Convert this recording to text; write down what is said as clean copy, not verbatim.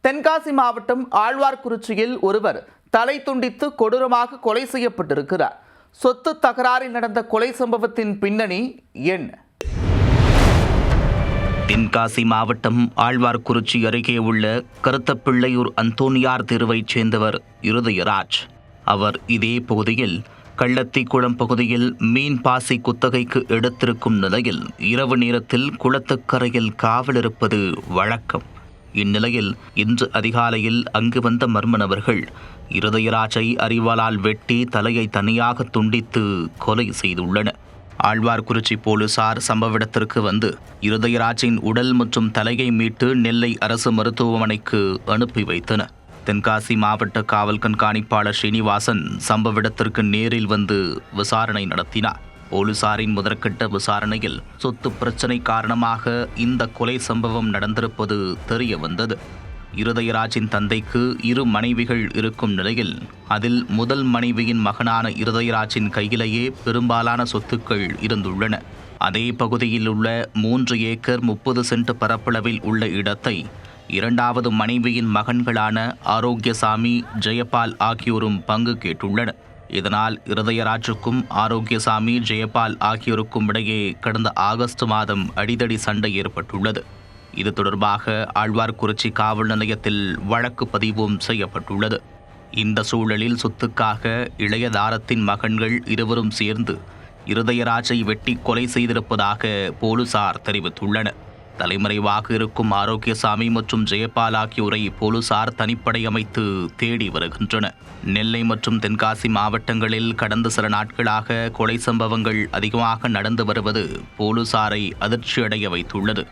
தென்காசி மாவட்டம் ஆழ்வார்குறிச்சியில் ஒருவர் தலை துண்டித்து கொடூரமாக கொலை செய்யப்பட்டிருக்கிறார். சொத்து தகராறில் நடந்த கொலை சம்பவத்தின் பின்னணி என்ன? தென்காசி மாவட்டம் ஆழ்வார்குறிச்சி அருகே உள்ள கருத்தப்பிள்ளையூர் அந்தோனியார் தெருவைச் சேர்ந்தவர் இருதயராஜ். அவர் இதே பகுதியில் கள்ளத்திக்குளம் பகுதியில் மீன் பாசி குத்தகைக்கு எடுத்திருக்கும் நிலையில் இரவு நேரத்தில் குளத்துக்கரையில் காவல் இருப்பது வழக்கம். இந்நிலையில் இன்று அதிகாலையில் அங்கு வந்த மர்ம நபர்கள் இருதயராஜை அரிவாளால் வெட்டி தலையை தனியாக துண்டித்து கொலை செய்துள்ளனர். ஆழ்வார்குறிச்சி போலீசார் சம்பவ இடத்திற்கு வந்து இருதயராஜின் உடல் மற்றும் தலையை மீட்டு நெல்லை அரசு மருத்துவமனைக்கு அனுப்பி வைத்தனர். தென்காசி மாவட்ட காவல் கண்காணிப்பாளர் ஸ்ரீனிவாசன் சம்பவ இடத்திற்கு நேரில் வந்து விசாரணை நடத்தினார். போலீசாரின் முதற்கட்ட விசாரணையில் சொத்து பிரச்சினை காரணமாக இந்த கொலை சம்பவம் நடந்திருப்பது தெரிய வந்தது. இருதயராஜின் தந்தைக்கு 2 மனைவிகள் இருக்கும் நிலையில் அதில் முதல் மனைவியின் மகனான இருதயராஜின் கையிலேயே பெரும்பாலான சொத்துக்கள் இருந்துள்ளன. அதே பகுதியில் உள்ள 3 ஏக்கர் 30 சென்ட் பரப்பளவில் உள்ள இடத்தை 2வது மனைவியின் மகன்களான ஆரோக்கியசாமி, ஜெயபால் ஆகியோரும் பங்கு கேட்டுள்ளனர். இதனால் இருதயராஜுக்கும் ஆரோக்கியசாமி, ஜெயபால் ஆகியோருக்கும் இடையே கடந்த ஆகஸ்ட் மாதம் அடிதடி சண்டை ஏற்பட்டுள்ளது. இது தொடர்பாக ஆழ்வார்குறிச்சி காவல் நிலையத்தில் வழக்கு பதிவும் செய்யப்பட்டுள்ளது. இந்த சூழலில் சொத்துக்காக இளையதாரத்தின் மகன்கள் இருவரும் சேர்ந்து இருதயராஜை வெட்டி கொலை செய்திருப்பதாக போலீசார் தெரிவித்துள்ளனர். தலைமறைவாக இருக்கும் ஆரோக்கியசாமி மற்றும் ஜெயபால் ஆகியோரை போலீசார் தனிப்படை அமைத்து தேடி வருகின்றனர். நெல்லை மற்றும் தென்காசி மாவட்டங்களில் கடந்த சில நாட்களாக கொலை சம்பவங்கள் அதிகமாக நடந்து வருவது போலீசாரை அதிர்ச்சியடைய வைத்துள்ளது.